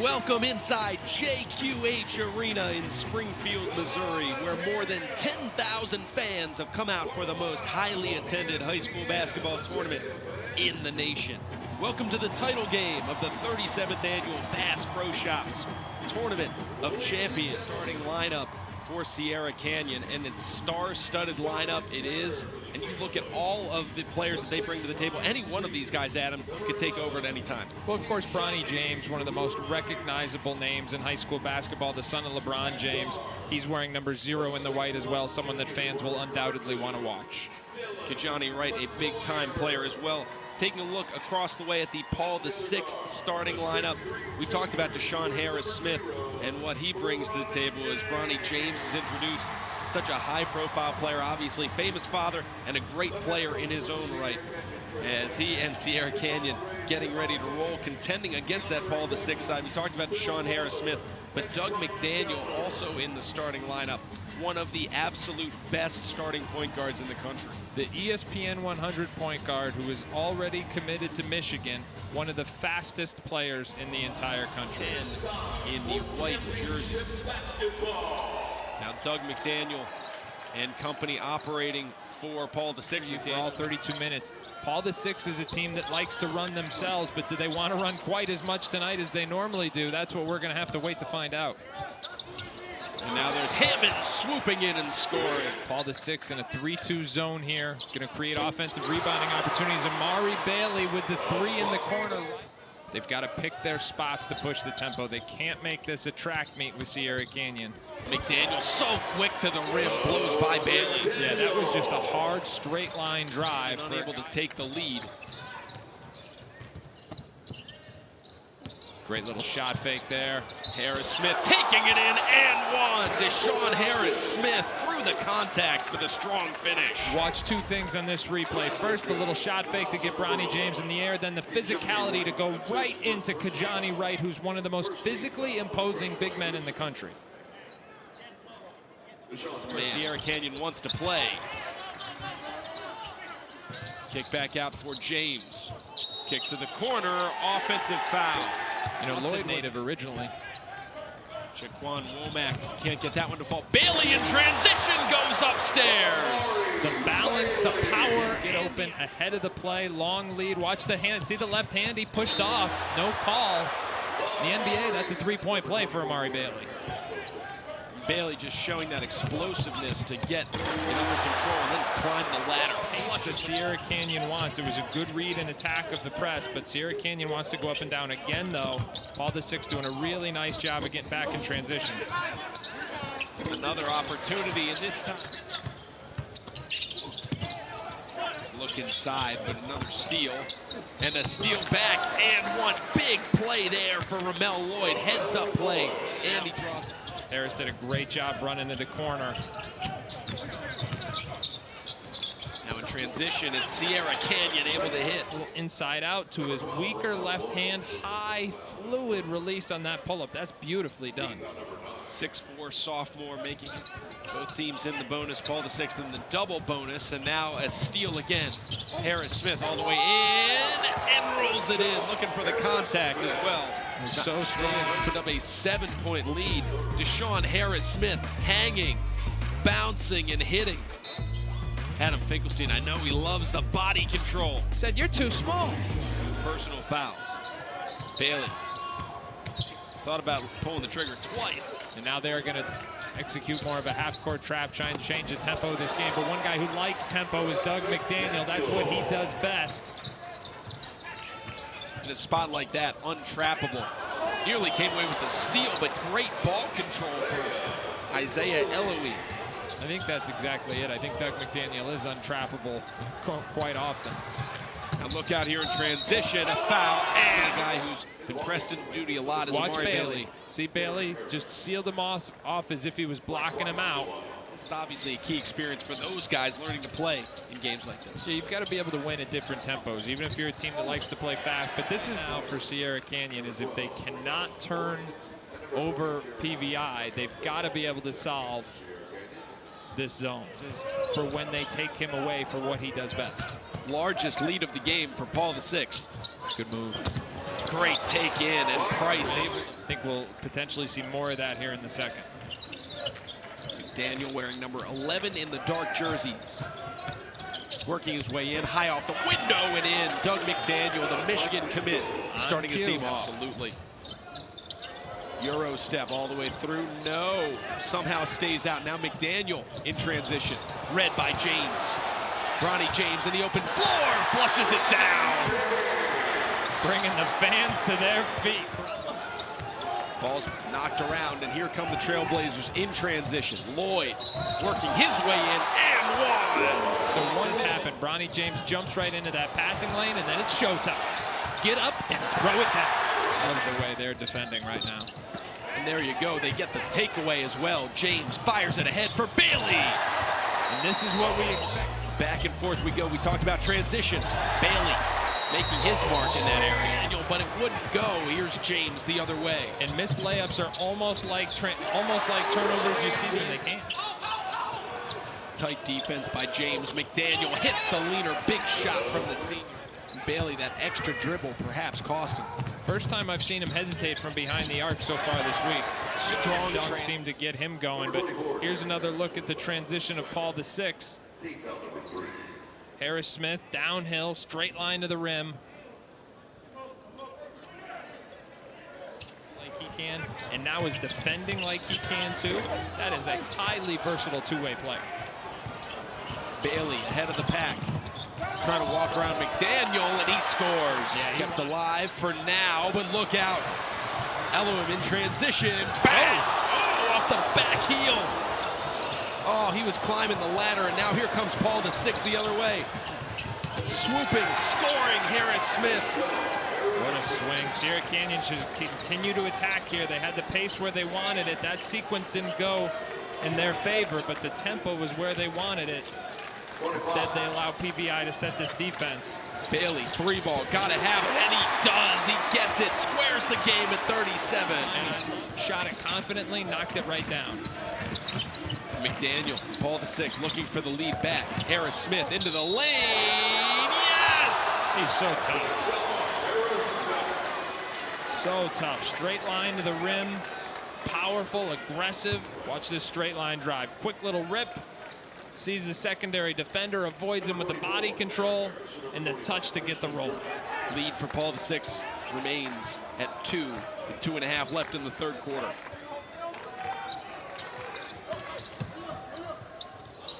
welcome inside JQH Arena in Springfield, Missouri, where more than 10,000 fans have come out for the most highly attended high school basketball tournament in the nation. Welcome to the title game of the 37th annual Bass Pro Shops Tournament of Champions. Starting lineup for Sierra Canyon, and its star-studded lineup it is. And you look at all of the players that they bring to the table, any one of these guys, Adam, could take over at any time. Well, of course, Bronny James, one of the most recognizable names in high school basketball, the son of LeBron James. He's wearing number 0 in the white as well, someone that fans will undoubtedly want to watch. Kijani Wright, a big-time player as well. Taking a look across the way at the Paul VI starting lineup, we talked about Deshaun Harris-Smith and what he brings to the table as Bronny James is introduced. Such a high-profile player, obviously famous father and a great player in his own right, as he and Sierra Canyon getting ready to roll, contending against that Paul VI side. We talked about Deshaun Harris-Smith, but Doug McDaniel also in the starting lineup, one of the absolute best starting point guards in the country. The ESPN 100 point guard who is already committed to Michigan, one of the fastest players in the entire country. And in the white jersey. Now Doug McDaniel and company operating for Paul VI for all 32 minutes. Paul VI is a team that likes to run themselves, but do they want to run quite as much tonight as they normally do? That's what we're going to have to wait to find out. And now there's Hammond swooping in and scoring. Paul VI in a 3-2 zone here. Going to create offensive rebounding opportunities. Amari Bailey with the 3 in the corner. They've got to pick their spots to push the tempo. They can't make this a track meet with Sierra Canyon. McDaniel so quick to the rim, blows by Bailey. Yeah, that was just a hard straight line drive. Unable to take the lead. Great little shot fake there. Harris-Smith taking it in and one. Deshaun Harris-Smith through the contact for the strong finish. Watch two things on this replay. First, the little shot fake to get Bronny James in the air, then the physicality to go right into Kijani Wright, who's one of the most physically imposing big men in the country. Where Sierra Canyon wants to play. Kick back out for James. Kicks to the corner, offensive foul. You know, Lloyd native originally. Jaquan Womack can't get that one to fall. Bailey in transition goes upstairs. The balance, the power, get open ahead of the play, long lead. Watch the hand, see the left hand, he pushed off, no call. In the NBA, that's a 3-point play for Amari Bailey. Bailey just showing that explosiveness to get it under control and then climb the ladder. Pace that Sierra Canyon wants. It was a good read and attack of the press, but Sierra Canyon wants to go up and down again, though. Paul VI doing a really nice job of getting back in transition. Another opportunity, and this time. Look inside, but another steal. And a steal back, and one big play there for Ramel Lloyd. Heads up play, and he drops. Harris did a great job running to the corner. Now in transition, it's Sierra Canyon able to hit. A little inside out to his weaker left hand, high fluid release on that pull-up. That's beautifully done. 6'4" sophomore making both teams in the bonus. Paul VI in the double bonus, and now a steal again. Harris-Smith all the way in and rolls it in, looking for the contact as well. So strong. Opened up a 7-point lead. Deshaun Harris-Smith hanging, bouncing, and hitting. Adam Finkelstein, I know he loves the body control. Said, you're too small. Personal fouls. Bailey thought about pulling the trigger twice. And now they're going to execute more of a half-court trap, trying to change the tempo of this game. But one guy who likes tempo is Doug McDaniel. That's what he does best. In a spot like that, untrappable. Nearly came away with the steal, but great ball control for Isaiah Eloy. I think that's exactly it. I think Doug McDaniel is untrappable quite often. Now look out here in transition, a foul, and a guy who's been pressed into duty a lot is Amari Bailey. See Bailey just sealed him off as if he was blocking him out. It's obviously a key experience for those guys learning to play in games like this. Yeah, you've got to be able to win at different tempos, even if you're a team that likes to play fast. But this is now for Sierra Canyon, is if they cannot turn over PVI, they've got to be able to solve this zone for when they take him away for what he does best. Largest lead of the game for Paul VI. Good move. Great take in, and Price I think we'll potentially see more of that here in the second. McDaniel wearing number 11 in the dark jerseys. Working his way in, high off the window and in. Doug McDaniel, the Michigan commit, starting his team off. Absolutely. Euro step all the way through. No, somehow stays out. Now McDaniel in transition. Read by James. Bronny James in the open floor, flushes it down. Bringing the fans to their feet. Ball's knocked around, and here come the Trailblazers in transition. Lloyd working his way in, and one. So what's happened? Bronny James jumps right into that passing lane, and then it's showtime. Get up and throw it down. Love the way they're defending right now. And there you go. They get the takeaway as well. James fires it ahead for Bailey. And this is what we expect. Back and forth we go. We talked about transition. Bailey making his mark in that area, but it wouldn't go. Here's James the other way. And missed layups are almost like turnovers. You see them, they can't. Tight defense by James. McDaniel hits the leaner. Big shot from the senior. Bailey, that extra dribble perhaps cost him. First time I've seen him hesitate from behind the arc so far this week. Strong dunk seemed to get him going, but here's another look at the transition of Paul VI. Harris Smith downhill, straight line to the rim. Like he can, and now is defending like he can too. That is a highly versatile two-way player. Bailey ahead of the pack. Trying to walk around McDaniel, and he scores. Yeah, kept alive for now, but look out. Elohim in transition. Bang! Oh, off the back heel. Oh, he was climbing the ladder, and now here comes Paul VI the other way. Swooping, scoring, Harris Smith. What a swing. Sierra Canyon should continue to attack here. They had the pace where they wanted it. That sequence didn't go in their favor, but the tempo was where they wanted it. Instead, they allow PVI to set this defense. Bailey, three ball, gotta have it, and he does. He gets it, squares the game at 37. And he shot it confidently, knocked it right down. McDaniel, Paul VI looking for the lead back. Harris Smith into the lane. Yes! He's so tough. So tough. Straight line to the rim. Powerful, aggressive. Watch this straight line drive. Quick little rip. Sees the secondary defender, avoids him with the body control, and the touch to get the roll. Lead for Paul VI remains at 2, with 2.5 left in the third quarter.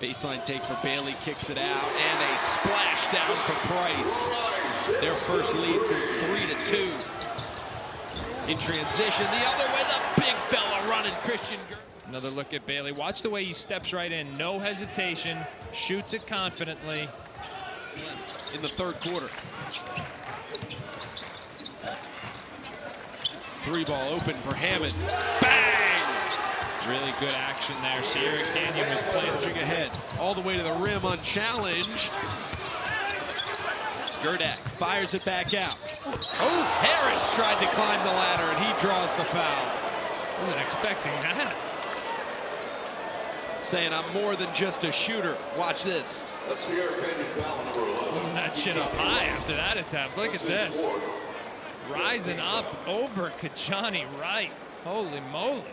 Baseline take for Bailey, kicks it out, and a splash down for Price. Their first lead since 3-2. In transition, the other way, the big fella running, Christian. Another look at Bailey. Watch the way he steps right in. No hesitation. Shoots it confidently. In the third quarter. Three ball open for Hammond. Bang! Really good action there. Sierra Canyon was playing ahead. All the way to the rim unchallenged. Gerdak fires it back out. Oh, Harris tried to climb the ladder, and he draws the foul. Wasn't expecting that. Saying I'm more than just a shooter. Watch this. Pulling that shit up high after that attempt. Look at this. Rising up over Kajani Wright. Holy moly.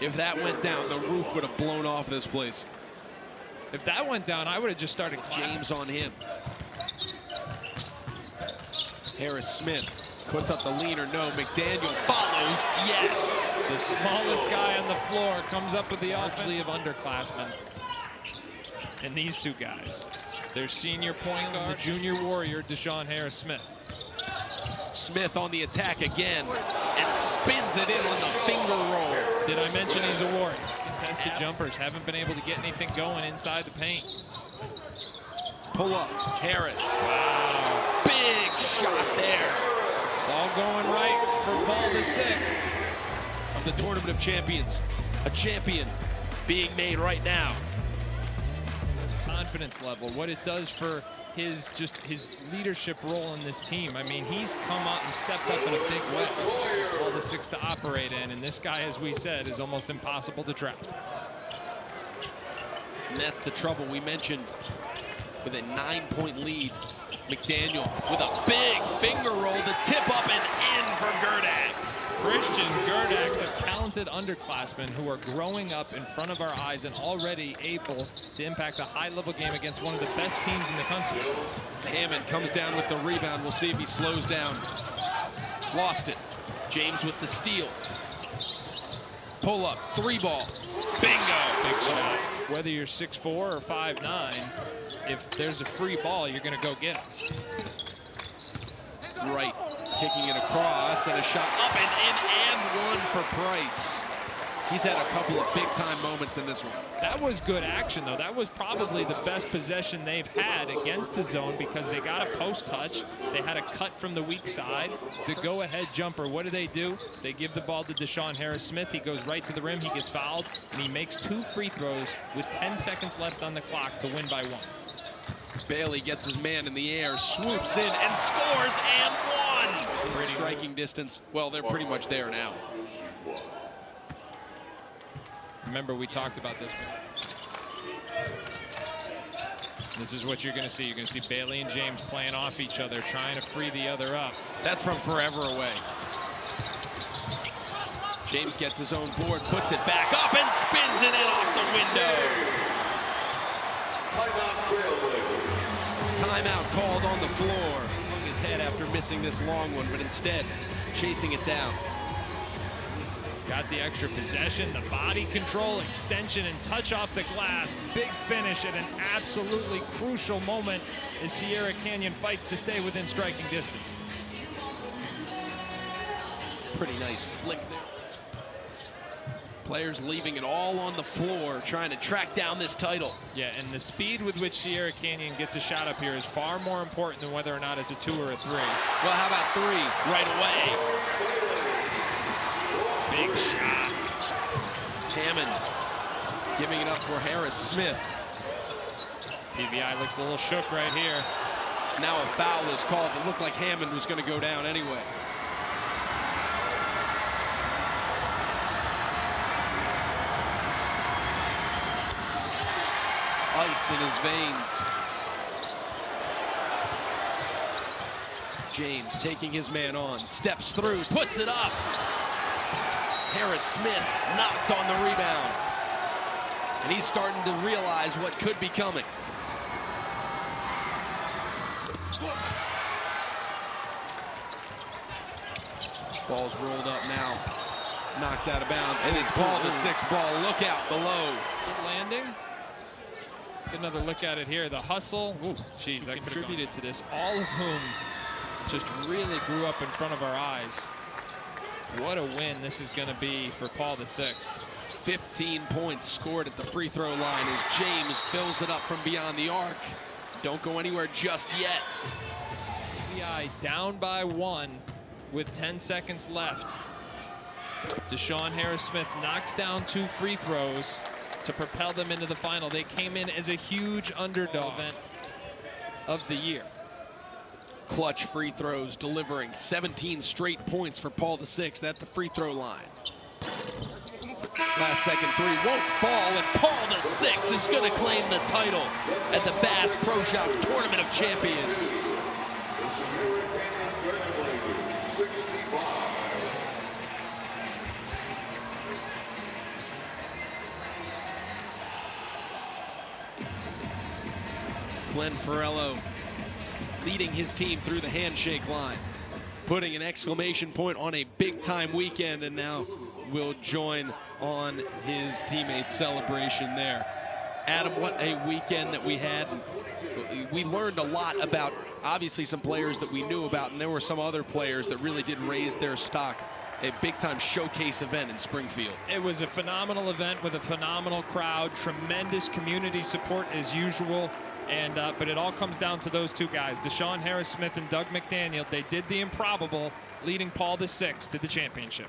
If that went down, the roof would have blown off this place. If that went down, I would have just started James on him. Harris Smith puts up the leaner. No, McDaniel follows. Yes. The smallest guy on the floor comes up with the offense of underclassmen. And these two guys. Their senior point guard, the junior warrior, Deshaun Harris Smith. Smith on the attack again and spins it in on the finger roll. Did I mention he's a warrior? Contested jumpers haven't been able to get anything going inside the paint. Pull up, Harris. Wow. Big shot there. It's all going right for Paul VI. Of the Tournament of Champions. A champion being made right now. Confidence level, what it does for his leadership role in this team. I mean, he's come out and stepped up in a big way. Paul VI to operate in, and this guy, as we said, is almost impossible to trap. And that's the trouble we mentioned with a 9-point lead McDaniel with a big finger roll to tip up and in for Gerdak. Christian Gerdak, the talented underclassmen who are growing up in front of our eyes and already able to impact a high-level game against one of the best teams in the country. Hammond comes down with the rebound. We'll see if he slows down. Lost it. James with the steal. Pull up, 3-ball. Bingo. Big shot. Whether you're 6'4" or 5'9", if there's a free ball, you're going to go get it. Right, kicking it across, and a shot up and in, and one for Price. He's had a couple of big-time moments in this one. That was good action, though. That was probably the best possession they've had against the zone because they got a post touch. They had a cut from the weak side. The go-ahead jumper, what do? They give the ball to Deshaun Harris-Smith. He goes right to the rim. He gets fouled, and he makes 2 free throws with 10 seconds left on the clock to win by 1. Bailey gets his man in the air, swoops in, and scores, and 1! Striking distance. Well, they're pretty much there now. Remember, we talked about this one. This is what you're going to see. You're going to see Bailey and James playing off each other, trying to free the other up. That's from forever away. James gets his own board, puts it back up, and spins it in off the window. Timeout called on the floor. Hung his head after missing this long one, but instead chasing it down. Got the extra possession, the body control, extension, and touch off the glass. Big finish at an absolutely crucial moment as Sierra Canyon fights to stay within striking distance. Pretty nice flick there. Players leaving it all on the floor, trying to track down this title. Yeah, and the speed with which Sierra Canyon gets a shot up here is far more important than whether or not it's a 2 or a 3. Well, how about 3 right away? Big shot. Hammond giving it up for Harris-Smith. PVI looks a little shook right here. Now a foul is called. It looked like Hammond was going to go down anyway. Ice in his veins. James taking his man on, steps through, puts it up. Harris-Smith knocked on the rebound. And he's starting to realize what could be coming. Ball's rolled up now. Knocked out of bounds. And it's Paul the 6th ball. Look out below. Good landing. Another look at it here. The hustle. Ooh, geez, that contributed to this. All of whom just really grew up in front of our eyes. What a win this is going to be for Paul the 6th. 15 points scored at the free throw line as James fills it up from beyond the arc. Don't go anywhere just yet. PVI down by 1 with 10 seconds left. Deshaun Harris-Smith knocks down 2 free throws to propel them into the final. They came in as a huge underdog event of the year. Clutch free throws, delivering 17 straight points for Paul the 6th at the free throw line. Last second 3 won't fall, and Paul the 6th is going to claim the title at the Bass Pro Shop Tournament of Champions. Glenn Farello leading his team through the handshake line, putting an exclamation point on a big-time weekend, and now will join on his teammates' celebration there. Adam, what a weekend that we had. We learned a lot about, obviously, some players that we knew about, and there were some other players that really did raise their stock. A big-time showcase event in Springfield. It was a phenomenal event with a phenomenal crowd, tremendous community support as usual. And but it all comes down to those 2 guys, Deshaun Harris-Smith and Doug McDaniel. They did the improbable, leading Paul the 6th to the championship.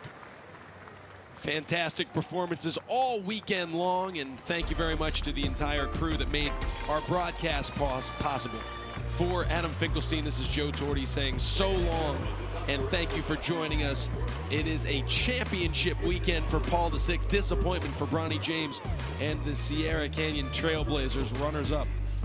Fantastic performances all weekend long, and thank you very much to the entire crew that made our broadcast possible. For Adam Finkelstein, this is Joe Torti saying so long, and thank you for joining us. It is a championship weekend for Paul the 6th, disappointment for Bronny James and the Sierra Canyon Trailblazers, runners-up.